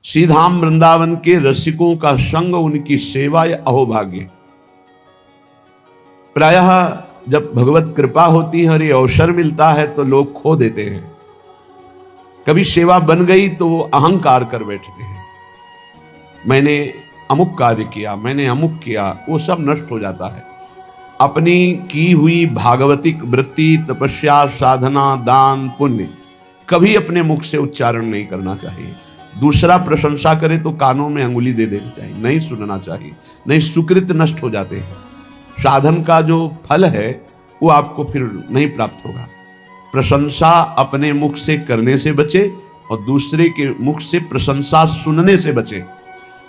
श्री धाम वृंदावन के रसिकों का संग, उनकी सेवा या अहोभाग्य। प्रायः जब भगवत कृपा होती है और ये अवसर मिलता है तो लोग खो देते हैं। कभी सेवा बन गई तो वो अहंकार कर बैठते हैं, मैंने अमुक कार्य किया, मैंने अमुक किया, वो सब नष्ट हो जाता है। अपनी की हुई भागवतिक वृत्ति, तपस्या, साधना, दान, पुण्य कभी अपने मुख से उच्चारण नहीं करना चाहिए। दूसरा प्रशंसा करे तो कानों में अंगुली दे देनी चाहिए, नहीं सुनना चाहिए, नहीं सुकृत नष्ट हो जाते हैं। साधन का जो फल है वो आपको फिर नहीं प्राप्त होगा। प्रशंसा अपने मुख से करने से बचे और दूसरे के मुख से प्रशंसा सुनने से बचे।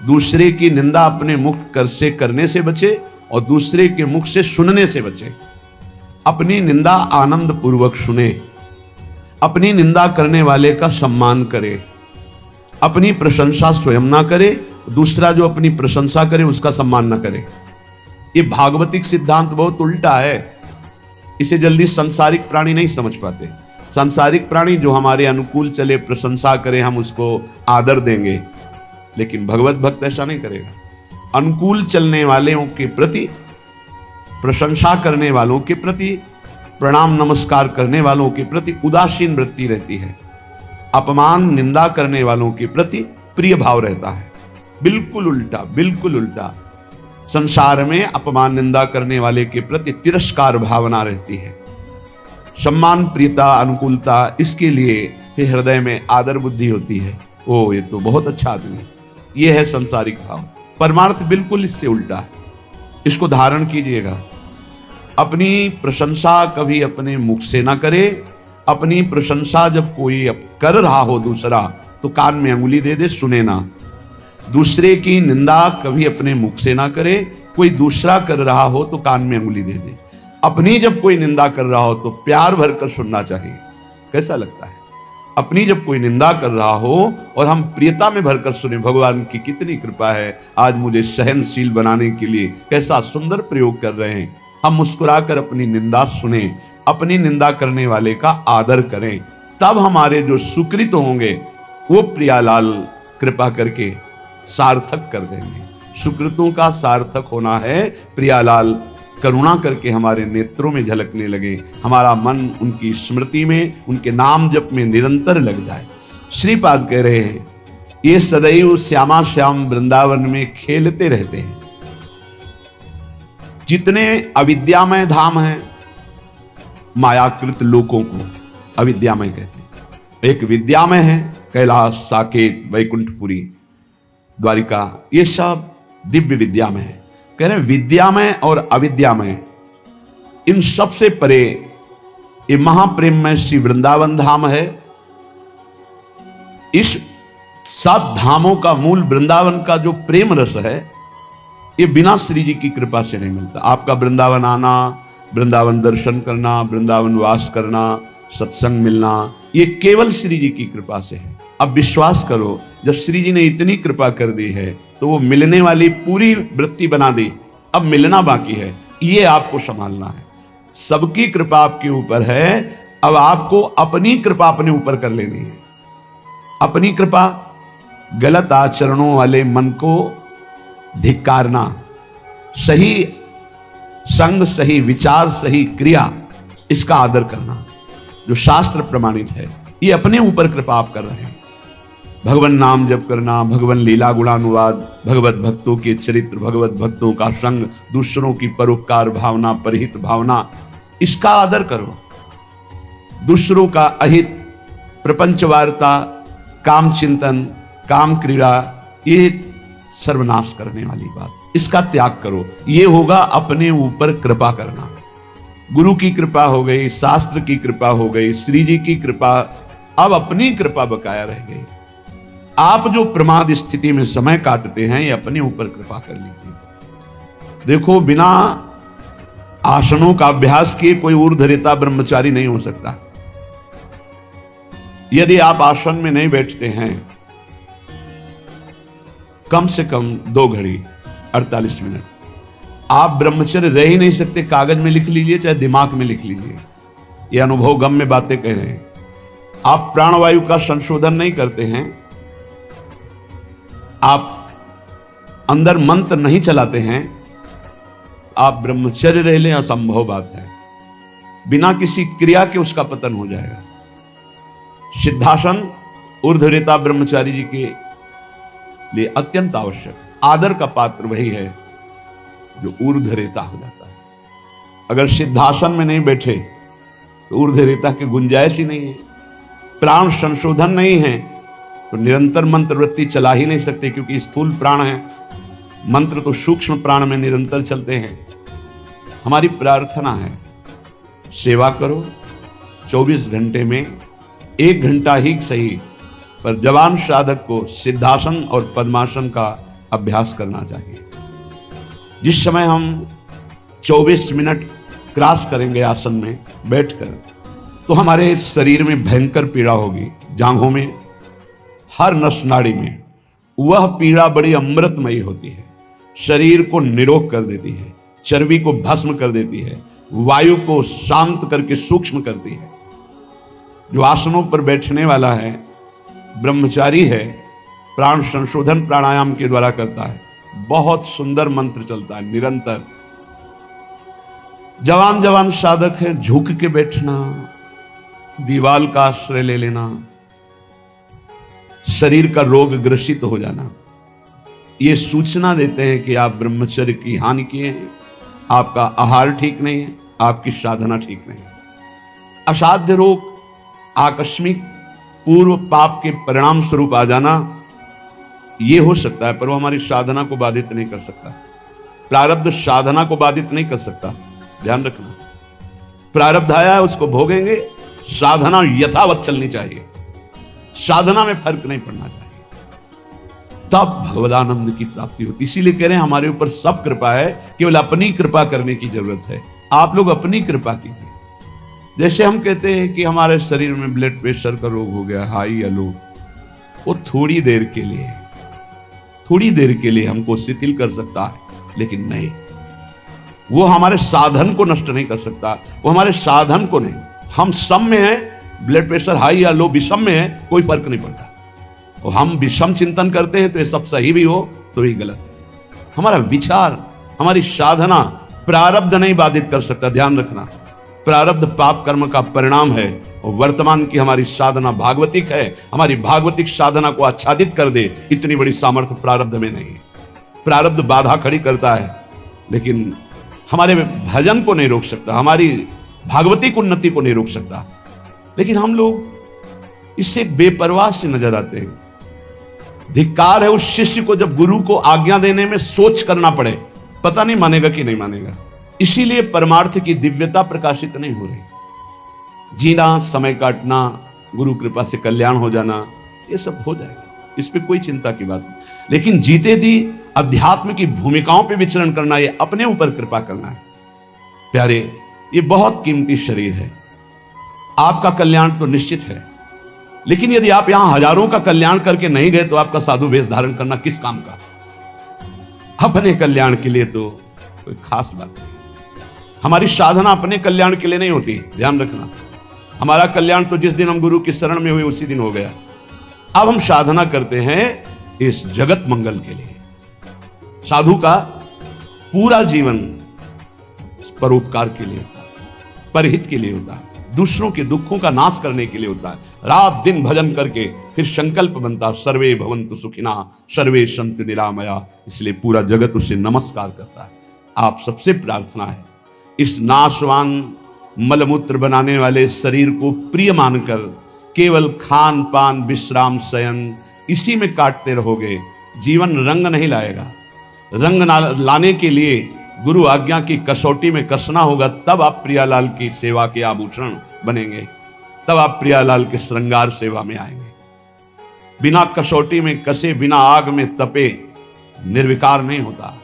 दूसरे की निंदा अपने मुख कर से करने से बचे और दूसरे के मुख से सुनने से बचे। अपनी निंदा आनंद पूर्वक सुने, अपनी निंदा करने वाले का सम्मान करे, अपनी प्रशंसा स्वयं ना करे, दूसरा जो अपनी प्रशंसा करे उसका सम्मान ना करे। ये भागवतिक सिद्धांत बहुत उल्टा है, इसे जल्दी संसारिक प्राणी नहीं समझ पाते। सांसारिक प्राणी जो हमारे अनुकूल चले, प्रशंसा करे, हम उसको आदर देंगे, लेकिन भगवत भक्त ऐसा नहीं करेगा। अनुकूल चलने वालों के प्रति, प्रशंसा करने वालों के प्रति, प्रणाम नमस्कार करने वालों के प्रति उदासीन वृत्ति रहती है। अपमान निंदा करने वालों के प्रति प्रिय भाव रहता है। बिल्कुल उल्टा, बिल्कुल उल्टा। संसार में अपमान निंदा करने वाले के प्रति तिरस्कार भावना रहती है। सम्मान, प्रियता, अनुकूलता, इसके लिए फिर हृदय में आदर बुद्धि होती है। ओ ये तो बहुत अच्छा आदमी, ये है संसारिक भाव। परमार्थ बिल्कुल इससे उल्टा है, इसको धारण कीजिएगा। अपनी प्रशंसा कभी अपने मुख से ना करे। अपनी प्रशंसा जब कोई कर रहा हो दूसरा तो कान में अंगुली दे दे, सुने ना। दूसरे की निंदा कभी अपने मुख से ना करे। कोई दूसरा कर रहा हो तो कान में अंगुली दे दे। अपनी जब कोई निंदा कर रहा हो तो प्यार भरकर सुनना चाहिए। कैसा लगता है? अपनी जब कोई निंदा कर रहा हो और हम प्रियता में भरकर सुने, भगवान की कितनी कृपा है, आज मुझे सहनशील बनाने के लिए कैसा सुंदर प्रयोग कर रहे हैं। हम मुस्कुराकर अपनी निंदा सुने, अपनी निंदा करने वाले का आदर करें, तब हमारे जो सुकृत होंगे वो प्रियालाल कृपा करके सार्थक कर देंगे। सुकृतों का सार्थक होना है प्रियालाल करुणा करके हमारे नेत्रों में झलकने लगे, हमारा मन उनकी स्मृति में, उनके नाम जप में निरंतर लग जाए। श्रीपाद कह रहे हैं, ये सदैव श्यामा श्याम वृंदावन में खेलते रहते हैं। जितने अविद्यामय धाम हैं, मायाकृत लोकों को अविद्यामय कहते हैं। एक विद्यामय है कैलाश, साकेत, वैकुंठपुरी, द्वारिका, ये सब दिव्य विद्यामय है। कह रहे विद्यामय और अविद्यामय, इन सबसे परे ये महाप्रेममय श्री वृंदावन धाम है। इस सब धामों का मूल वृंदावन का जो प्रेम रस है, ये बिना श्री जी की कृपा से नहीं मिलता। आपका वृंदावन आना, वृंदावन दर्शन करना, वृंदावन वास करना, सत्संग मिलना, ये केवल श्री जी की कृपा से है। अब विश्वास करो, जब श्री जी ने इतनी कृपा कर दी है तो वो मिलने वाली पूरी वृत्ति बना दी, अब मिलना बाकी है, ये आपको संभालना है। सबकी कृपा आपके ऊपर है, अब आपको अपनी कृपा अपने ऊपर कर लेनी है। अपनी कृपा, गलत आचरणों वाले मन को धिक्कारना, सही संग, सही विचार, सही क्रिया, इसका आदर करना जो शास्त्र प्रमाणित है, ये अपने ऊपर कृपा आप कर रहे हैं। भगवान नाम जप करना, भगवान लीला गुणानुवाद, भगवत भक्तों के चरित्र, भगवत भक्तों का संग, दूसरों की परोपकार भावना, परहित भावना, इसका आदर करो। दूसरों का अहित, प्रपंच वार्ता, काम चिंतन, काम क्रीड़ा, ये सर्वनाश करने वाली बात, इसका त्याग करो। ये होगा अपने ऊपर कृपा करना। गुरु की कृपा हो गई, शास्त्र की कृपा हो गई, श्री जी की कृपा, अब अपनी कृपा बकाया रह गई। आप जो प्रमाद स्थिति में समय काटते हैं, ये अपने ऊपर कृपा कर लीजिए। देखो, बिना आसनों का अभ्यास किए कोई ऊर्ध्वरेता ब्रह्मचारी नहीं हो सकता। यदि आप आसन में नहीं बैठते हैं कम से कम 2 घड़ी 48 मिनट, आप ब्रह्मचर्य रह ही नहीं सकते। कागज में लिख लीजिए, चाहे दिमाग में लिख लीजिए, ये अनुभव गम में बातें कह रहे हैं। आप प्राणवायु का संशोधन नहीं करते हैं आप अंदर मंत्र नहीं चलाते हैं, आप ब्रह्मचर्य रह लें, असंभव बात है। बिना किसी क्रिया के उसका पतन हो जाएगा। सिद्धासन ऊर्ध्वरेता ब्रह्मचारी जी के लिए अत्यंत आवश्यक। आदर का पात्र वही है जो ऊर्ध्वरेता हो जाता है। अगर सिद्धासन में नहीं बैठे तो ऊर्ध्वरेता की गुंजाइश ही नहीं है। प्राण संशोधन नहीं है तो निरंतर मंत्र वृत्ति चला ही नहीं सकते, क्योंकि स्थूल प्राण है, मंत्र तो सूक्ष्म प्राण में निरंतर चलते हैं। हमारी प्रार्थना है, सेवा करो, 24 घंटे में 1 घंटा ही सही, पर जवान साधक को सिद्धासन और पद्मासन का अभ्यास करना चाहिए। जिस समय हम 24 मिनट क्रॉस करेंगे आसन में बैठकर, तो हमारे शरीर में भयंकर पीड़ा होगी, जांघों में, हर नस नाड़ी में। वह पीड़ा बड़ी अमृतमयी होती है, शरीर को निरोग कर देती है, चर्बी को भस्म कर देती है, वायु को शांत करके सूक्ष्म करती है। जो आसनों पर बैठने वाला है, ब्रह्मचारी है, प्राण संशोधन प्राणायाम के द्वारा करता है, बहुत सुंदर मंत्र चलता है निरंतर। जवान जवान साधक है, झुक के बैठना, दीवाल का आश्रय ले लेना, शरीर का रोग ग्रसित हो जाना, ये सूचना देते हैं कि आप ब्रह्मचर्य की हानि किए हैं, आपका आहार ठीक नहीं है, आपकी साधना ठीक नहीं है। असाध्य रोग, आकस्मिक पूर्व पाप के परिणाम स्वरूप आ जाना, यह हो सकता है, पर वो हमारी साधना को बाधित नहीं कर सकता। प्रारब्ध साधना को बाधित नहीं कर सकता, ध्यान रखना। प्रारब्ध आया है, उसको भोगेंगे, साधना यथावत चलनी चाहिए, साधना में फर्क नहीं पड़ना चाहिए, तब भगवदानंद की प्राप्ति होती। इसीलिए कह रहे हैं हमारे ऊपर सब कृपा है, केवल अपनी कृपा करने की जरूरत है। आप लोग अपनी कृपा कीजिए। जैसे हम कहते हैं कि हमारे शरीर में ब्लड प्रेशर का रोग हो गया, हाई या लो, वो थोड़ी देर के लिए हमको शिथिल कर सकता है, लेकिन नहीं, वो हमारे साधन को नष्ट नहीं कर सकता, वो हमारे साधन को नहीं। हम सम में हैं, ब्लड प्रेशर हाई या लो, विषम में है, कोई फर्क नहीं पड़ता। और हम विषम चिंतन करते हैं तो ये सब सही भी हो तो ही गलत है। हमारा विचार, हमारी साधना प्रारब्ध नहीं बाधित कर सकता, ध्यान रखना। प्रारब्ध पाप कर्म का परिणाम है, और वर्तमान की हमारी साधना भागवतिक है, हमारी भागवतिक साधना को आच्छादित कर दे, इतनी बड़ी सामर्थ्य प्रारब्ध में नहीं है। प्रारब्ध बाधा खड़ी करता है, लेकिन हमारे भजन को नहीं रोक सकता, हमारी भागवतिक उन्नति को नहीं रोक सकता। लेकिन हम लोग इससे बेपरवाह से नजर आते हैं। धिक्कार है उस शिष्य को जब गुरु को आज्ञा देने में सोच करना पड़े, पता नहीं मानेगा कि नहीं मानेगा। इसीलिए परमार्थ की दिव्यता प्रकाशित नहीं हो रही। जीना, समय काटना, गुरु कृपा से कल्याण हो जाना, ये सब हो जाएगा, इस पे कोई चिंता की बात नहीं। लेकिन जीते दी अध्यात्म की भूमिकाओं पे विचरण करना, ये अपने ऊपर कृपा करना है। प्यारे, ये बहुत कीमती शरीर है, आपका कल्याण तो निश्चित है, लेकिन यदि आप यहां हजारों का कल्याण करके नहीं गए तो आपका साधु वेश धारण करना किस काम का? अपने कल्याण के लिए तो कोई खास बात नहीं। हमारी साधना अपने कल्याण के लिए नहीं होती, ध्यान रखना। हमारा कल्याण तो जिस दिन हम गुरु की शरण में हुए उसी दिन हो गया। अब हम साधना करते हैं इस जगत मंगल के लिए। साधु का पूरा जीवन परोपकार के लिए, परहित के लिए होता है, दूसरों के दुखों का नाश करने के लिए होता है। रात दिन भजन करके फिर संकल्प बनता, सर्वे भवन्तु सुखिना सर्वे सन्तु निरामया। इसलिए पूरा जगत उसे नमस्कार करता है। आप सबसे प्रार्थना है, इस नाशवान मलमूत्र बनाने वाले शरीर को प्रिय मानकर केवल खान पान विश्राम शयन इसी में काटते रहोगे, जीवन रंग नहीं लाएगा। रंग लाने के लिए गुरु आज्ञा की कसौटी में कसना होगा, तब आप प्रियालाल की सेवा के आभूषण बनेंगे, तब आप प्रियालाल के श्रृंगार सेवा में आएंगे। बिना कसौटी में कसे, बिना आग में तपे निर्विकार नहीं होता।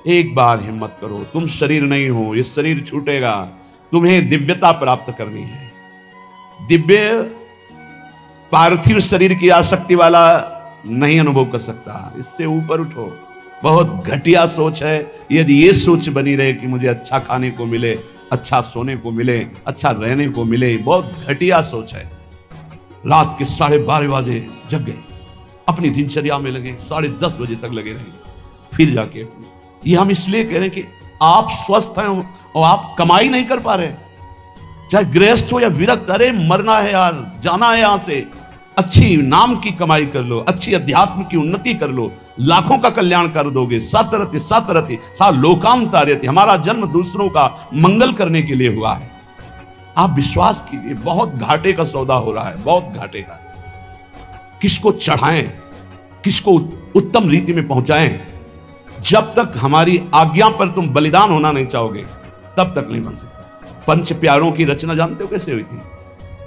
एक बार हिम्मत करो, तुम शरीर नहीं हो, ये शरीर छूटेगा, तुम्हें दिव्यता प्राप्त करनी है। दिव्य पार्थिव शरीर की आसक्ति वाला नहीं अनुभव कर सकता, इससे ऊपर उठो। बहुत घटिया सोच है यदि ये सोच बनी रहे कि मुझे अच्छा खाने को मिले, अच्छा सोने को मिले, अच्छा रहने को मिले, बहुत घटिया सोच है। रात के 12:30 बजे जग गए, अपनी दिनचर्या में लगे, 10:30 बजे तक लगे रहेंगे, फिर जाके ये हम इसलिए कह रहे हैं कि आप स्वस्थ हैं और आप कमाई नहीं कर पा रहे, चाहे गृहस्थ हो या विरक्त, अरे मरना है यार, जाना है यहां से, अच्छी नाम की कमाई कर लो, अच्छी अध्यात्म की उन्नति कर लो, लाखों का कल्याण कर दोगे। सतरति सतरति सा लोकांतार्यति, हमारा जन्म दूसरों का मंगल करने के लिए हुआ है। आप विश्वास कीजिए, बहुत घाटे का सौदा हो रहा है, बहुत घाटे का। किसको चढ़ाएं, किसको उत्तम रीति में पहुंचाएं, जब तक हमारी आज्ञा पर तुम बलिदान होना नहीं चाहोगे तब तक नहीं बन सकता। पंच प्यारों की रचना जानते हो कैसे हुई थी?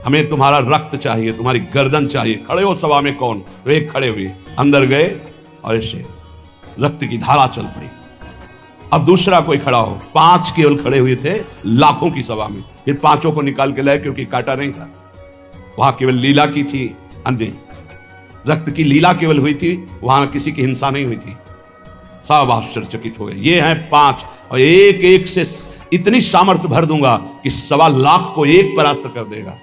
हमें तुम्हारा रक्त चाहिए, तुम्हारी गर्दन चाहिए, खड़े हो सभा में कौन? तो एक खड़े हुए, अंदर गए और ऐसे रक्त की धारा चल पड़ी। अब दूसरा कोई खड़ा हो, 5 केवल खड़े हुए थे लाखों की सभा में, फिर 5 को निकाल के लाए क्योंकि काटा नहीं था, वहां केवल लीला की थी, अन्य रक्त की लीला केवल हुई थी, वहां किसी की हिंसा नहीं हुई थी। सब आश्चर्यचकित हो गए, ये हैं 5 और एक एक से इतनी सामर्थ्य भर दूंगा कि 1.25 लाख को एक परास्त कर देगा।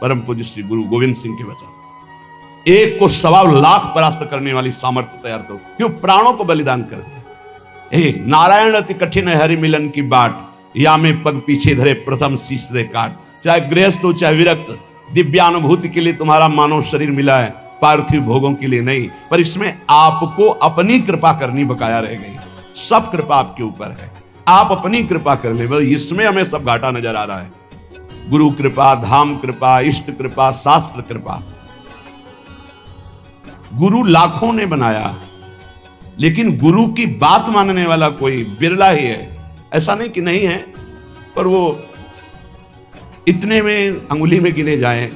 परम पूज्य श्री गुरु गोविंद सिंह के वचन, एक को 1.25 लाख परास्त करने वाली सामर्थ्य तैयार करो, क्यों? प्राणों को बलिदान कर दिया। नारायण अति कठिन है हरि मिलन की बाट, या में पग पीछे धरे प्रथम शीश रे काट। चाहे गृहस्थ हो चाहे विरक्त, दिव्यानुभूति के लिए तुम्हारा मानव शरीर मिला है, पार्थिव भोगों के लिए नहीं। पर इसमें आपको अपनी कृपा करनी बकाया रह गई। सब कृपा आपके ऊपर है, आप अपनी कृपा कर ले, बस इसमें हमें सब घाटा नजर आ रहा है। गुरु कृपा, धाम कृपा, इष्ट कृपा, शास्त्र कृपा। गुरु लाखों ने बनाया, लेकिन गुरु की बात मानने वाला कोई बिरला ही है। ऐसा नहीं कि नहीं है, पर वो इतने में अंगुली में गिने जाएं।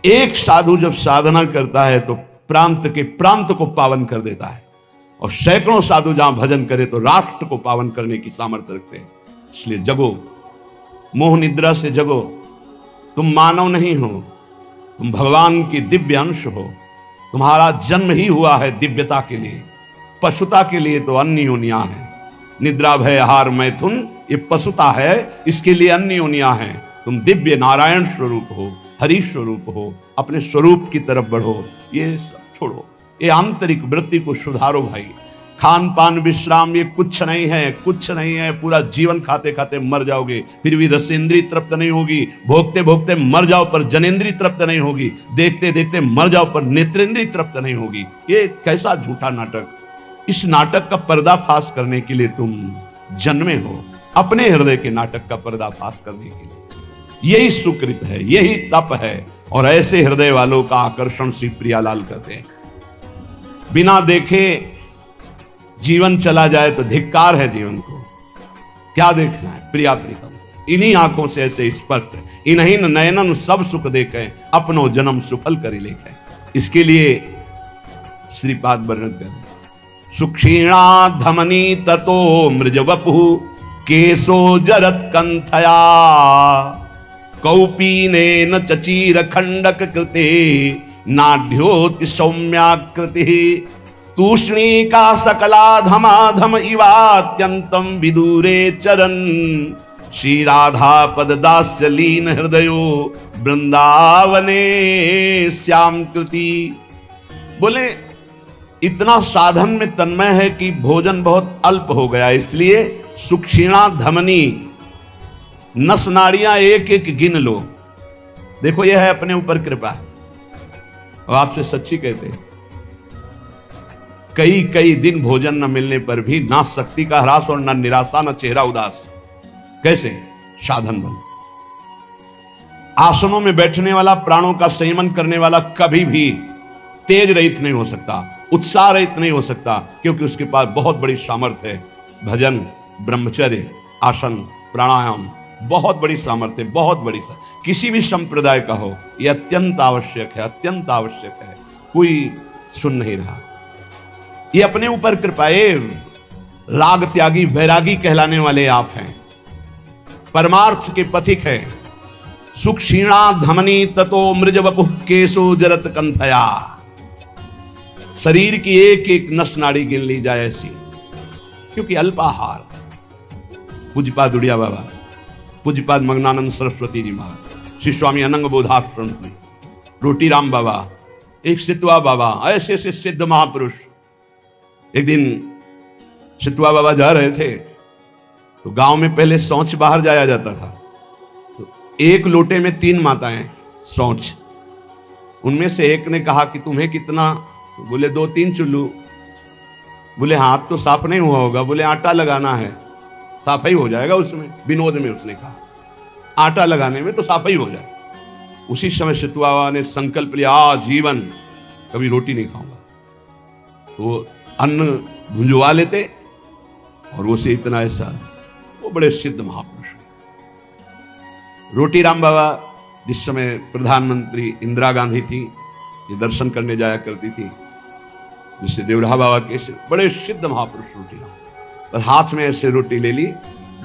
एक साधु जब साधना करता है तो प्रांत के प्रांत को पावन कर देता है, और सैकड़ों साधु जहां भजन करे तो राष्ट्र को पावन करने की सामर्थ्य रखते हैं। इसलिए जगो, मोह निद्रा से जगो। तुम मानव नहीं हो, तुम भगवान की दिव्य अंश हो। तुम्हारा जन्म ही हुआ है दिव्यता के लिए, पशुता के लिए तो अन्य योनियां है। निद्रा भय आहार मैथुन ये पशुता है, इसके लिए अन्य योनियां हैं। तुम दिव्य नारायण स्वरूप हो, हरि स्वरूप हो, अपने स्वरूप की तरफ बढ़ो। ये सब छोड़ो, ये आंतरिक वृत्ति को सुधारो भाई। खान पान विश्राम ये कुछ नहीं है, कुछ नहीं है। पूरा जीवन खाते खाते मर जाओगे, फिर भी रसेंद्री तृप्त नहीं होगी। भोगते भोगते मर जाओ पर जनेंद्री तृप्त नहीं होगी। देखते देखते मर जाओ पर नेत्रेंद्री तृप्त नहीं होगी। ये कैसा झूठा नाटक। इस नाटक का पर्दाफाश करने के लिए तुम जन्मे हो, अपने हृदय के नाटक का पर्दाफाश करने के लिए। यही सुकृत है, यही तप है, और ऐसे हृदय वालों का आकर्षण श्री प्रियालाल करते हैं। बिना देखे जीवन चला जाए तो धिक्कार है जीवन को। क्या देखना है प्रिया प्रीतम? इन्हीं आंखों से ऐसे स्पष्ट, इन्हीं नयनन सब सुख देखे, अपनो जन्म सुफल कर लेखे। इसके लिए श्रीपाद वर्णन करें, सुक्षीणा धमनी ततो मृज वपु केशो जरत कंथया कौपीने न चचीर खंडक कृते नाढ्योति सौम्याकृति तूष्णी का सकला धमाधम इवात्यंतम विदूरे चरण श्री राधा पद दास्य लीन हृदयो वृंदावने श्याम कृति। बोले इतना साधन में तन्मय है कि भोजन बहुत अल्प हो गया, इसलिए सुक्षीणा धमनी, नस नाड़ियां एक एक गिन लो। देखो यह है अपने ऊपर कृपा, और आपसे सच्ची कहते हैं, कई कई दिन भोजन न मिलने पर भी ना शक्ति का ह्रास और ना निराशा, ना चेहरा उदास। कैसे? साधन बल। आसनों में बैठने वाला, प्राणों का संयमन करने वाला कभी भी तेज रहित नहीं हो सकता, उत्साह रहित नहीं हो सकता, क्योंकि उसके पास बहुत बड़ी सामर्थ्य है। भजन, ब्रह्मचर्य, आसन, प्राणायाम, बहुत बड़ी सामर्थ्य, बहुत बड़ी किसी भी संप्रदाय का हो, यह अत्यंत आवश्यक है, अत्यंत आवश्यक है। कोई सुन नहीं रहा। ये अपने ऊपर कृपाए राग त्यागी वैरागी कहलाने वाले आप हैं, परमार्थ के पथिक हैं। सुख क्षीणा धमनी ततो मृज वपु केशो जरत कंथया। शरीर की एक एक नस नाड़ी गिन ली जाए ऐसी, क्योंकि अल्पाहार। पूज्यपाद उड़िया बाबा, पूज्यपाद मग्नानंद सरस्वती जी महाराज, श्री स्वामी अनंग बोधाश्रम में, रोटी राम बाबा, एक सितवा बाबा, ऐसे ऐसे सिद्ध महापुरुष। एक दिन सितवा बाबा जा रहे थे तो गांव में पहले शौच बाहर जाया जाता था, तो एक लोटे में 3 माताएं शौच। उनमें से एक ने कहा कि तुम्हें कितना? बोले 2-3 चुल्लू। बोले हाथ तो साफ नहीं हुआ होगा। बोले आटा लगाना है, साफ ही हो जाएगा उसमें। विनोद में उसने कहा आटा लगाने में तो साफ ही हो जाए। उसी समय सितवा ने संकल्प लिया, आजीवन कभी रोटी नहीं खाऊंगा। तो अन्न भुंजवा लेते और वो से इतना ऐसा। वो बड़े सिद्ध महापुरुष। रोटी राम बाबा जिस समय प्रधानमंत्री इंदिरा गांधी थी, ये दर्शन करने जाया करती थी, जिससे देवराहा बाबा के बड़े सिद्ध महापुरुष रोटी राम। बस हाथ में ऐसे रोटी ले ली,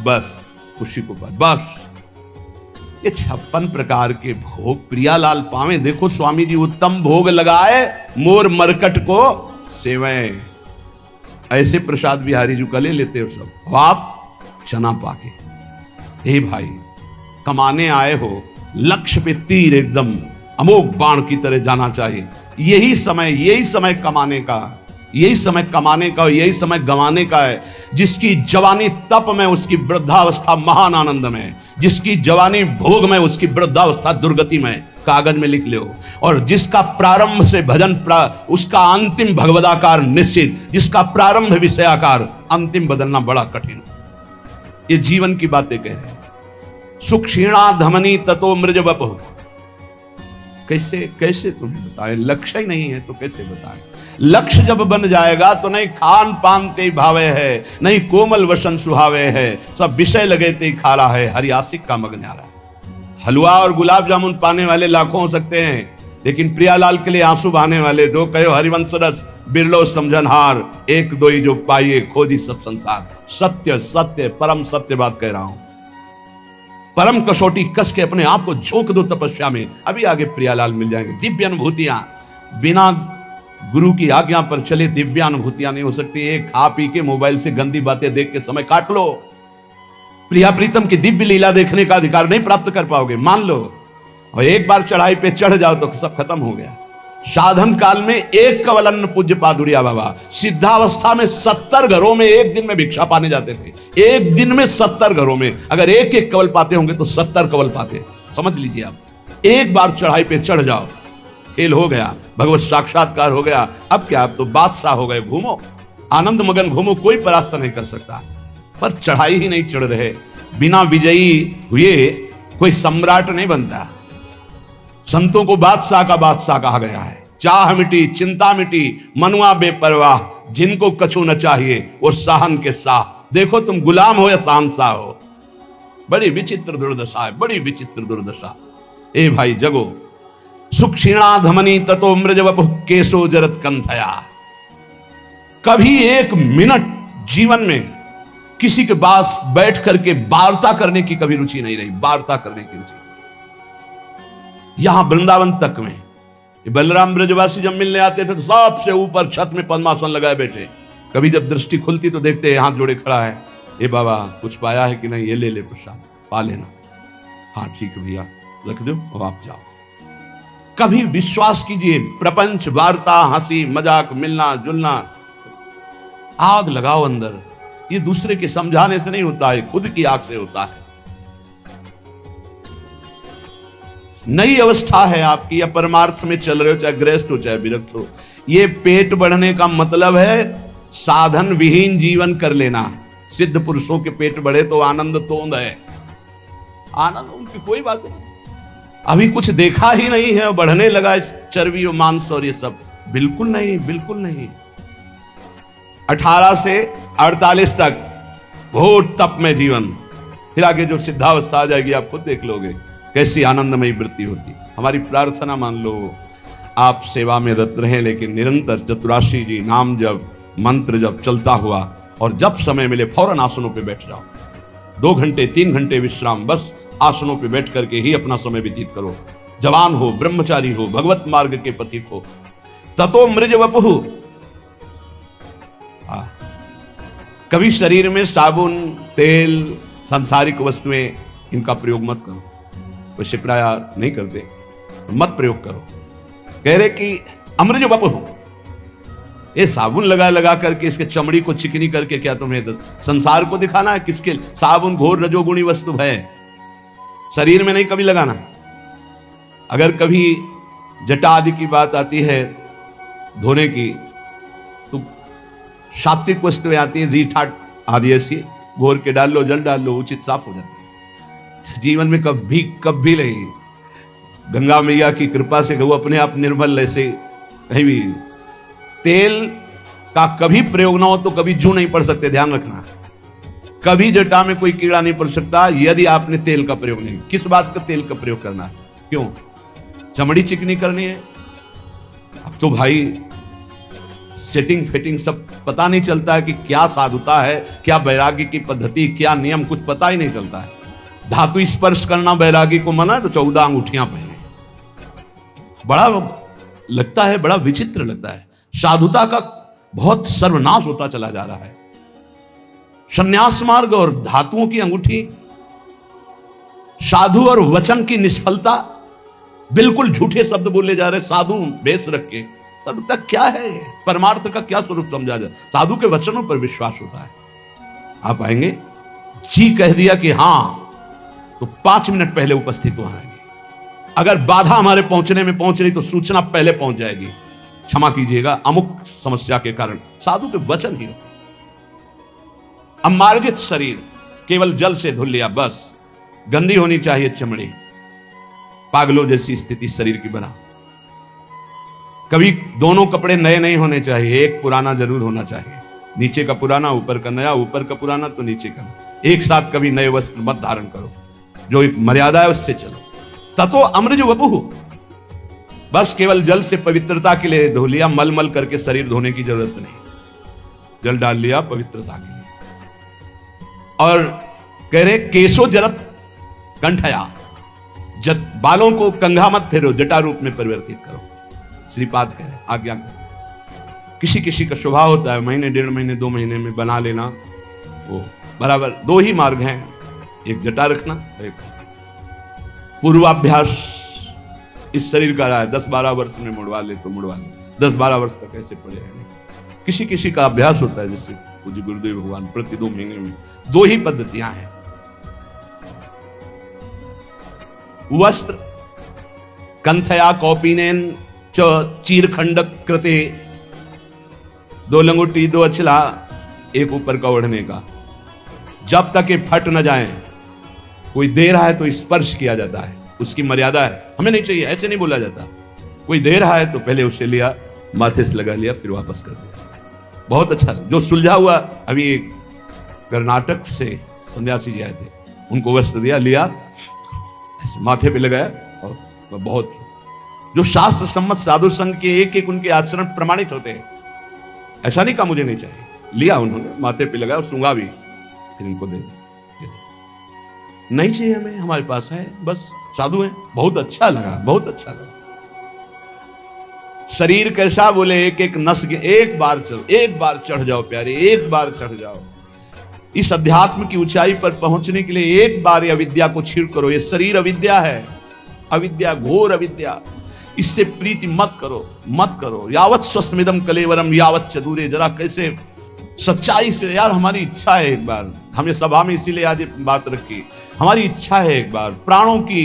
बस खुशी को पास। बस ये 56 प्रकार के भोग प्रियालाल पावे। देखो स्वामी जी उत्तम भोग लगाए, मोर मरकट को सेवै। ऐसे प्रसाद बिहारी जी का ले लेते हो सब। आप चना पाके, हे भाई कमाने आए हो, लक्ष्य पे तीर एकदम अमोघ बाण की तरह जाना चाहिए। यही समय कमाने का, यही समय कमाने का, यही समय गंवाने का है। जिसकी जवानी तप में, उसकी वृद्धावस्था महान आनंद में। जिसकी जवानी भोग में, उसकी वृद्धावस्था दुर्गति में। कागज में लिख लो। और जिसका प्रारंभ से भजन उसका अंतिम भगवदाकार निश्चित। जिसका प्रारंभ विषयाकार, अंतिम बदलना बड़ा कठिन। ये जीवन की बातें कह रहे हैं। सुख क्षीणा धमनी ततो मृज वपुः। कैसे तुम्हें बताएं? लक्ष्य ही नहीं है तो कैसे बताएं? लक्ष्य जब बन जाएगा तो नहीं खान पान ते भावे है, नहीं कोमल वसन सुहावे है, सब विषय लगे ते खाला है, हरियासिक का मग न्यारा है। हलवा और गुलाब जामुन पाने वाले लाखों हो सकते हैं, लेकिन प्रियालाल के लिए आंसू बहाने वाले दो कहो हरिवंश रस बिरलो समझनहार, एक दो ही जो पाइए खोजी सब संसार। सत्य सत्य परम सत्य बात कह रहा हूं। परम कसौटी कस के अपने आप को झोंक दो तपस्या में। अभी आगे प्रियालाल मिल जाएंगे। दिव्य अनुभूतियां बिना गुरु की आज्ञा पर चले दिव्य अनुभूतियां नहीं हो सकती। एक खा पी के मोबाइल से गंदी बातें देख के समय काट लो, प्रिया प्रीतम की दिव्य लीला देखने का अधिकार नहीं प्राप्त कर पाओगे, मान लो। और एक बार चढ़ाई पे चढ़ जाओ तो सब खत्म हो गया। साधन काल में एक कवल अन्न पूज्य पादुरिया बाबा, सिद्धावस्था में 70 घरों में एक दिन में भिक्षा पाने जाते थे। एक दिन में 70 घरों में, अगर एक एक कवल पाते होंगे तो 70 कवल पाते। समझ लीजिए आप। एक बार चढ़ाई पे चढ़ जाओ, खेल हो गया, भगवत साक्षात्कार हो गया। अब क्या, अब तो बादशाह हो गए। घूमो, आनंद मगन घूमो, कोई परास्त नहीं कर सकता। पर चढ़ाई ही नहीं चढ़ रहे। बिना विजयी हुए कोई सम्राट नहीं बनता। संतों को बादशाह का बादशाह कहा गया है। चाह मिटी, चिंता मिटी, मनुआ बेपरवाह, जिनको कछु न चाहिए वो साहन के साह। देखो तुम गुलाम हो या शाहनशाह हो। बड़ी विचित्र दुर्दशा है, बड़ी विचित्र दुर्दशा। ए भाई जगो। सुख क्षीणा धमनी ततो मृज वपुः केशो जरत कंथया। कभी एक मिनट जीवन में किसी के पास बैठ करके वार्ता करने की कभी रुचि नहीं रही। वार्ता करने की रुचि यहां वृंदावन तक में बलराम ब्रजवासी जब मिलने आते थे तो सबसे ऊपर छत में पद्मासन लगाए बैठे। कभी जब दृष्टि खुलती तो देखते हाथ जोड़े खड़ा है। ए बाबा कुछ पाया है कि नहीं? ये ले ले प्रसाद, पा लेना। हाँ ठीक है भैया, रख दो अब आप जाओ। कभी विश्वास कीजिए, प्रपंच, वार्ता, हंसी मजाक, मिलना जुलना, आग लगाओ अंदर। ये दूसरे के समझाने से नहीं होता है, खुद की आग से होता है। नई अवस्था है आपकी, या परमार्थ में चल रहे हो, चाहे गृहस्थ हो चाहे विरक्त हो। ये पेट बढ़ने का मतलब है साधन विहीन जीवन कर लेना। सिद्ध पुरुषों के पेट बढ़े तो आनंद तोंद है। आनंद उनकी कोई बात नहीं। अभी कुछ देखा ही नहीं है, बढ़ने लगा चर्बी और मांस और ये सब। बिल्कुल नहीं, बिल्कुल नहीं। 18 से 48 तक घोर तप में जीवन, फिर आगे जो सिद्धावस्था आ जाएगी आप खुद देख लोगे कैसी आनंदमयी वृत्ति होती। हमारी प्रार्थना मान लो आप सेवा में रत रहें, लेकिन निरंतर चतुराशी जी नाम जब मंत्र जब चलता हुआ, और जब समय मिले फौरन आसनों पे बैठ जाओ। 2 घंटे 3 घंटे विश्राम, बस आसनों पे बैठ करके ही अपना समय व्यतीत करो। जवान हो, ब्रह्मचारी हो, भगवत मार्ग के पथिक हो। ततो मृज वपुः। कभी शरीर में साबुन, तेल, सांसारिक वस्तुएं, इनका प्रयोग मत करो। वैसे प्राय नहीं करते, मत प्रयोग करो। कह रहे कि अमृज वपुः, ये साबुन लगा लगा करके इसके चमड़ी को चिकनी करके क्या तुम्हें संसार को दिखाना है? किसके? साबुन घोर रजोगुणी वस्तु है, शरीर में नहीं कभी लगाना। अगर कभी जटा आदि की बात आती है धोने की, तो सात्विक वस्तुएं आती है, रीठा आदि ऐसी घोर के डाल लो, जल डाल लो, उचित साफ हो जाती है। जीवन में कभी नहीं, गंगा मैया की कृपा से गौ अपने आप निर्मल, ऐसे कहीं भी तेल का कभी प्रयोग ना हो तो कभी जू नहीं पड़ सकते, ध्यान रखना। कभी जटा में कोई कीड़ा नहीं पड़ सकता यदि आपने तेल का प्रयोग नहीं। किस बात का तेल का प्रयोग करना है? क्यों? चमड़ी चिकनी करनी है। अब तो भाई सेटिंग फिटिंग सब पता नहीं चलता है कि क्या साधुता है, क्या वैराग्य की पद्धति, क्या नियम, कुछ पता ही नहीं चलता है। धातु स्पर्श करना वैरागी को मना, तो 14 अंगूठियां पहने। बड़ा लगता है, बड़ा विचित्र लगता है। साधुता का बहुत सर्वनाश होता चला जा रहा है। संन्यास मार्ग और धातुओं की अंगूठी, साधु और वचन की निष्फलता, बिल्कुल झूठे शब्द बोले जा रहे साधु बेस रख के। तब तक क्या है ये? परमार्थ का क्या स्वरूप समझा जाए? साधु के वचनों पर विश्वास होता है। आप आएंगे, जी कह दिया कि हां, तो 5 मिनट पहले उपस्थित वहां आएंगे। अगर बाधा हमारे पहुंचने में पहुंच रही तो सूचना पहले पहुंच जाएगी, क्षमा कीजिएगा अमुक समस्या के कारण। साधु के वचन ही हो। अमार्जित शरीर, केवल जल से धुल लिया बस। गंदी होनी चाहिए चमड़ी, पागलों जैसी स्थिति शरीर की बना। कभी दोनों कपड़े नए नहीं होने चाहिए, एक पुराना जरूर होना चाहिए। नीचे का पुराना, ऊपर का नया, ऊपर का पुराना तो नीचे का। एक साथ कभी नए वस्त्र मत धारण करो, जो एक मर्यादा है उससे चलो। ततो अमृज वपुः, बस केवल जल से पवित्रता के लिए धो लिया, मल करके शरीर धोने की जरूरत नहीं, जल डाल लिया पवित्रता के लिए। और कह रहे केशो जरत कंठया, बालों को कंघा मत फेरो, जटा रूप में परिवर्तित करो। श्रीपाद कह रहे आज्ञा करो। किसी किसी का स्वभाव होता है महीने, 1.5 महीने, 2 महीने में बना लेना, वो बराबर। 2 ही मार्ग हैं, एक जटा रखना, एक पूर्वाभ्यास। इस शरीर का रहा है 10-12 वर्ष में मुड़वा ले तो मुड़वा ले, 10-12 वर्ष तक ऐसे पड़े रहने। किसी किसी का अभ्यास होता है, जैसे पूज्य गुरुदेव भगवान प्रति 2 महीने में। 2 ही पद्धतियां हैं। वस्त्र कंथया कौपीनेन च चीरखंडक कृते, 2 लंगोटी 2 अछला, एक ऊपर का ओढ़ने का, जब तक ये फट न जाए। कोई दे रहा है तो स्पर्श किया जाता है, उसकी मर्यादा है, हमें नहीं चाहिए, ऐसे नहीं बोला जाता। कोई दे रहा है तो पहले उसे लिया, माथे से लगा लिया, फिर वापस कर दिया। बहुत अच्छा। जो सुलझा हुआ, अभी कर्नाटक से सन्यासी जी आए थे, उनको वस्त्र दिया, लिया, माथे पे लगाया, और बहुत जो शास्त्र सम्मत साधु संघ के एक उनके आचरण प्रमाणित होते हैं। ऐसा नहीं कहा मुझे नहीं चाहिए, लिया उन्होंने, माथे पे लगाया और सूंघा भी, फिर इनको दे। नहीं चाहिए हमें, हमारे पास है, बस साधु हैं। बहुत अच्छा लगा, बहुत अच्छा लगा। शरीर कैसा? बोले एक नस के एक बार चढ़ जाओ प्यारे, एक बार चढ़ जाओ। इस अध्यात्म की ऊंचाई पर पहुंचने के लिए एक बार ये अविद्या को छीड़ करो। ये शरीर अविद्या है, अविद्या, घोर अविद्या। इससे प्रीति मत करो। यावत स्वस्मिदम कलेवरम यावत चतुरे। जरा कैसे सच्चाई से, यार हमारी इच्छा है एक बार, हमें सभा में इसीलिए आज बात रखी, हमारी इच्छा है एक बार प्राणों की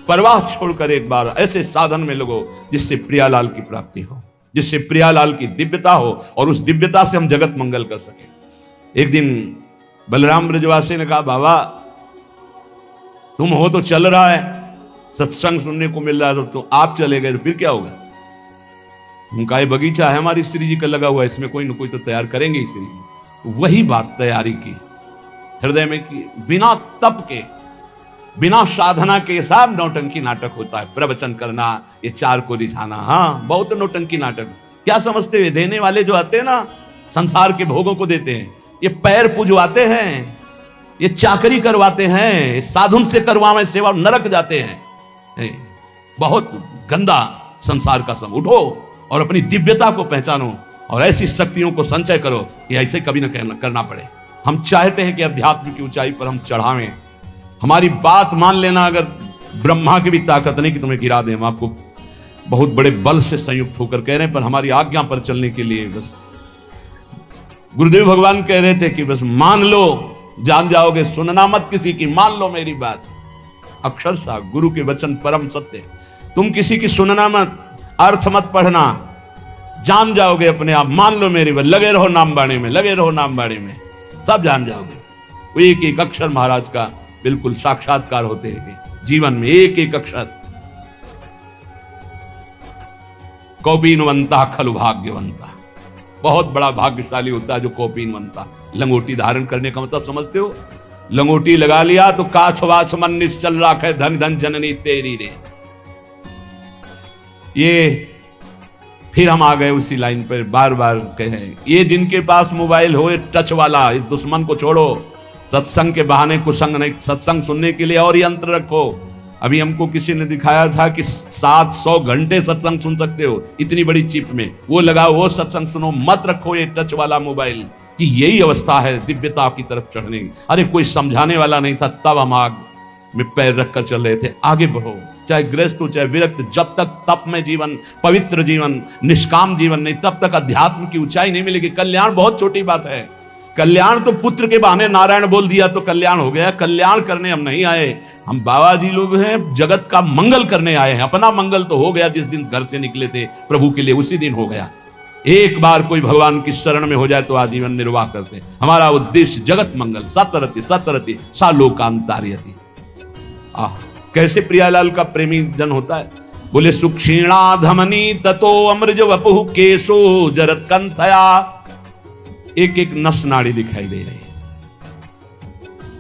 परवाह छोड़कर एक बार ऐसे साधन में लगो जिससे प्रियालाल की प्राप्ति हो, जिससे प्रियालाल की दिव्यता हो, और उस दिव्यता से हम जगत मंगल कर सके। एक दिन बलराम ब्रजवासी ने कहा, बाबा तुम हो तो चल रहा है, सत्संग सुनने को मिल रहा है, तो आप चले गए तो फिर क्या होगा? उनका ये बगीचा है हमारी श्री जी का लगा हुआ है, इसमें कोई न कोई तो तैयार करेंगे ही श्री जी। वही बात तैयारी की, हृदय में की, बिना तप के, बिना साधना के सब नौटंकी नाटक होता है। प्रवचन करना, ये 4 को रिझाना, हाँ बहुत नौटंकी नाटक। क्या समझते हुए? देने वाले जो आते हैं ना, संसार के भोगों को देते हैं, ये पैर पुजवाते हैं, ये चाकरी करवाते हैं, साधुन से करवावे सेवा, नरक जाते हैं। बहुत गंदा संसार का सम। उठो और अपनी दिव्यता को पहचानो और ऐसी शक्तियों को संचय करो कि ऐसे कभी न करना पड़े। हम चाहते हैं कि अध्यात्म की ऊंचाई पर हम चढ़ावें। हमारी बात मान लेना, अगर ब्रह्मा की भी ताकत नहीं कि तुम्हें गिरा दें, हम आपको बहुत बड़े बल से संयुक्त होकर कह रहे हैं, पर हमारी आज्ञा पर चलने के लिए बस गुरुदेव भगवान कह रहे थे कि बस मान लो, जान जाओगे, सुनना मत किसी की, मान लो मेरी बात। अक्षरशः गुरु के वचन परम सत्य, तुम किसी की सुनना मत, अर्थ मत पढ़ना, जान जाओगे अपने आप, मान लो मेरी बात, लगे रहो नाम बाणी में, लगे रहो नाम बाणी में, सब जान जाओगे। वो एक एक अक्षर महाराज का बिल्कुल साक्षात्कार होते हैं जीवन में, एक एक अक्षर। कौपीनवंता खलु भाग्यवंता, बहुत बड़ा भाग्यशाली होता है जो कौपीनवंता। लंगोटी धारण करने का मतलब समझते हो? लंगोटी लगा लिया तो काछ वाछ मन निश्चल राखे, धन धन जननी तेरी रे। ये फिर हम आ गए उसी लाइन पर, बार बार कहे, ये जिनके पास मोबाइल हो, टच वाला, इस दुश्मन को छोड़ो। सत्संग के बहाने कुसंग नहीं, सत्संग सुनने के लिए और यंत्र रखो। अभी हमको किसी ने दिखाया था कि 700 घंटे सत्संग सुन सकते हो इतनी बड़ी चिप में, वो लगाओ, वो सत्संग सुनो, मत रखो ये टच वाला मोबाइल। कि यही अवस्था है दिव्यता की तरफ चढ़ने की। अरे कोई समझाने वाला नहीं था, तब हम आग में पैर रखकर चल रहे थे। आगे बढ़ो, चाहे गृहस्थ हो चाहे विरक्त, जब तक तप में जीवन, पवित्र जीवन, निष्काम जीवन नहीं, तब तक अध्यात्म की ऊंचाई नहीं मिलेगी। कल्याण बहुत छोटी बात है। कल्याण तो पुत्र के बहाने नारायण बोल दिया तो कल्याण हो गया। कल्याण करने हम नहीं आए, हम बाबा जी लोग हैं, जगत का मंगल करने आए हैं। अपना मंगल तो हो गया, जिस दिन घर से निकले थे प्रभु के लिए, उसी दिन हो गया। एक बार कोई भगवान की शरण में हो जाए तो आजीवन निर्वाह करते। हमारा उद्देश्य जगत मंगल, सतरति सतरति सालोकांतार्यति। कैसे प्रियालाल का प्रेमी जन होता है, बोले सुक्षीणा धमनी ततो अमृज वपुः केशो जरत कंथया। एक एक नस नाड़ी दिखाई दे रही है।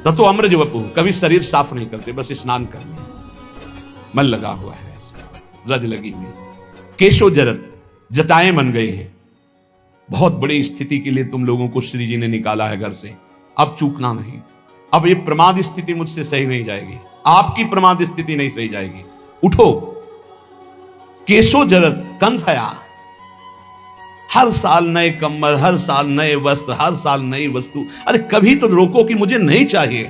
ततो अमृज वपुः, कभी शरीर साफ नहीं करते, बस स्नान कर लिया, मन लगा हुआ है, ऐसे रज लगी हुई। केशो जरत, जटाएं बन गई हैं। बहुत बड़ी स्थिति के लिए तुम लोगों को श्री जी ने निकाला है घर से, अब चूकना नहीं। अब ये प्रमाद स्थिति मुझसे सही नहीं जाएगी, आपकी प्रमाद स्थिति नहीं सही जाएगी। उठो। केशो जरत कंथया, हर साल नए कम्बल, हर साल नए वस्त्र, हर साल नई वस्तु। अरे कभी तो रोको कि मुझे नहीं चाहिए,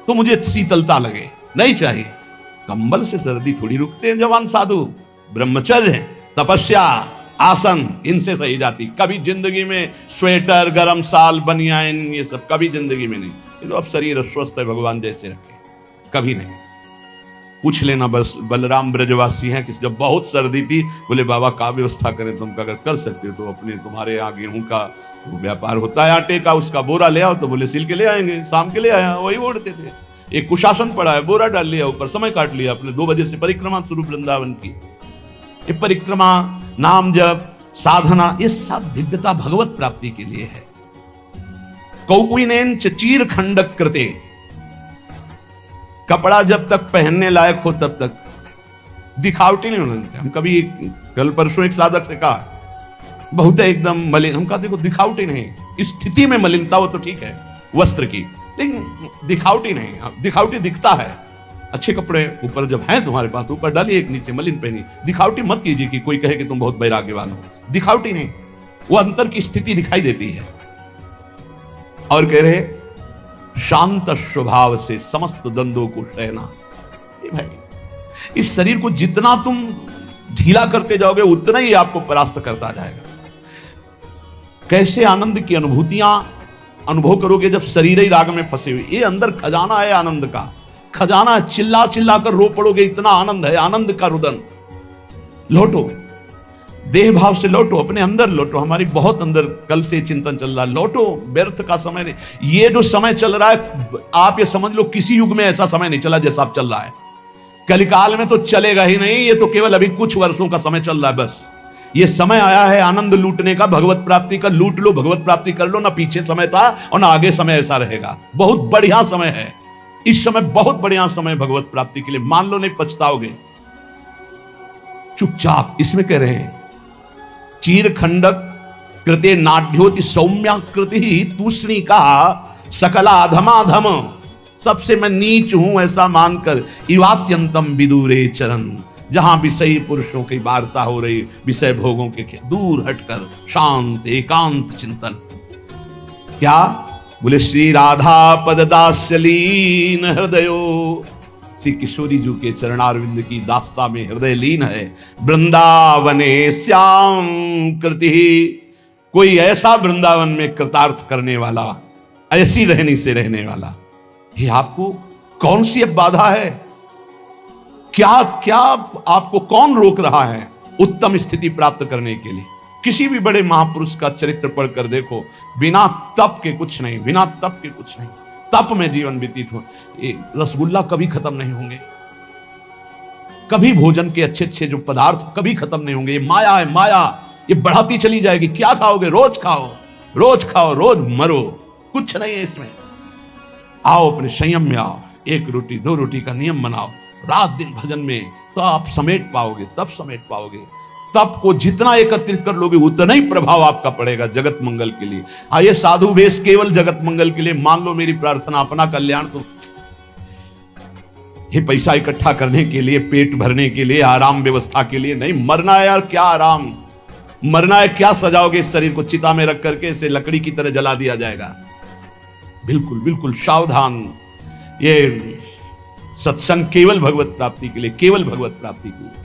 तो मुझे शीतलता लगे, नहीं चाहिए। कंबल से सर्दी थोड़ी रुकते हैं जवान साधु। ब्रह्मचर्य, तपस्या, आसन, इनसे सही जाती। कभी जिंदगी में स्वेटर, गरम साल, बनियान, ये सब कभी जिंदगी में नहीं। ये तो अब शरीर स्वस्थ है, भगवान जैसे रखे, कभी नहीं। पूछ लेना, बस बलराम ब्रजवासी हैं कि जब बहुत सर्दी थी, बोले बाबा का व्यवस्था करें, तुम अगर कर सकते हो तो अपने, तुम्हारे यहाँ गेहूं का व्यापार होता है, आटे का, उसका बोरा ले आओ। तो बोले सिल के ले आएंगे, शाम के ले आया, वही ओढ़ते थे। एक कुशासन पड़ा है, बोरा डाल लिया ऊपर, समय काट लिया अपने। 2 बजे से परिक्रमा शुरू वृंदावन की। ये परिक्रमा, नाम जप, साधना, ये सब दिव्यता भगवत प्राप्ति के लिए है। कौकुनेन चीर खंडक कृते, कपड़ा जब तक पहनने लायक हो तब तक दिखावटी नहीं होना चाहिए। हम कभी कल परसों एक साधक से कहा, बहुत है एकदम मलिन, हम कहा देखो दिखावटी नहीं, स्थिति में मलिनता हो तो ठीक है वस्त्र की, लेकिन दिखावटी नहीं। दिखावटी दिखता है, अच्छे कपड़े ऊपर जब हैं तुम्हारे पास, ऊपर डालिए, एक नीचे मलिन पहनी। दिखावटी मत कीजिए कि कोई कहे कि तुम बहुत वैराग्यवान हो। दिखावटी नहीं, वो अंतर की स्थिति दिखाई देती है। और कह रहे शांत स्वभाव से समस्त दंदों को सहना। भाई इस शरीर को जितना तुम ढीला करते जाओगे उतना ही आपको परास्त करता जाएगा। कैसे आनंद की अनुभूतियां अनुभव करोगे जब शरीर ही राग में फंसे हुए। ये अंदर खजाना है आनंद का, खजाना। चिल्ला चिल्ला कर रो पड़ोगे, इतना आनंद है, आनंद का रुदन। लौटो, देह भाव से लौटो, अपने अंदर लौटो। हमारी बहुत अंदर कल से चिंतन चल रहा है, लौटो, व्यर्थ का समय नहीं। ये जो समय चल रहा है, आप ये समझ लो किसी युग में ऐसा समय नहीं चला जैसा अब चल रहा है। कलिकाल में तो चलेगा ही नहीं, ये तो केवल अभी कुछ वर्षों का समय चल रहा है बस। ये समय आया है आनंद लूटने का, भगवत प्राप्ति का। लूट लो, भगवत प्राप्ति कर लो। ना पीछे समय था और ना आगे समय ऐसा रहेगा। बहुत बढ़िया समय है इस समय, बहुत बढ़िया समय भगवत प्राप्ति के लिए। मान लो, नहीं पछताओगे। चुपचाप इसमें कह रहे हैं, चीर खंडक कृते नाड्योति सौम्याकृति तूष्णी का सकला अधमाधम। सबसे मैं नीच हूं ऐसा मानकर इवात्यंतम विदूरे चरण, जहां विषयी पुरुषों की वार्ता हो रही, विषय भोगों के दूर हटकर शांत एकांत चिंतन। क्या बोले? श्री राधा पद दास्यलीन हृदयो श्री किशोरी जी के चरणारविंद की दास्ता में हृदय लीन है। वृंदावने श्याम कृति, कोई ऐसा वृंदावन में कृतार्थ करने वाला, ऐसी रहनी से रहने वाला, ये आपको कौन सी अब बाधा है? क्या क्या आपको कौन रोक रहा है उत्तम स्थिति प्राप्त करने के लिए? किसी भी बड़े महापुरुष का चरित्र पढ़कर देखो, बिना तप के कुछ नहीं, बिना तप के कुछ नहीं। तप में जीवन व्यतीत हो। ये रसगुल्ला कभी खत्म नहीं होंगे, कभी भोजन के अच्छे अच्छे जो पदार्थ कभी खत्म नहीं होंगे। ये माया है, माया, ये बढ़ाती चली जाएगी। क्या खाओगे? रोज खाओ, रोज खाओ, रोज मरो, कुछ नहीं है इसमें। आओ अपने संयम में आओ, 1 रोटी 2 रोटी का नियम बनाओ, रात दिन भजन में, तो आप समेट पाओगे, तब समेट पाओगे। तप को जितना एकत्रित कर लोगे उतना ही प्रभाव आपका पड़ेगा जगत मंगल के लिए। ये साधु वेश केवल जगत मंगल के लिए, मान लो मेरी प्रार्थना अपना कल्याण, तो ये पैसा इकट्ठा करने के लिए, पेट भरने के लिए, आराम व्यवस्था के लिए नहीं। मरना है यार, क्या आराम, मरना है। क्या सजाओगे इस शरीर को? चिता में रख करके इसे लकड़ी की तरह जला दिया जाएगा। बिल्कुल बिल्कुल सावधान। ये सत्संग केवल भगवत प्राप्ति के लिए, केवल भगवत प्राप्ति के लिए।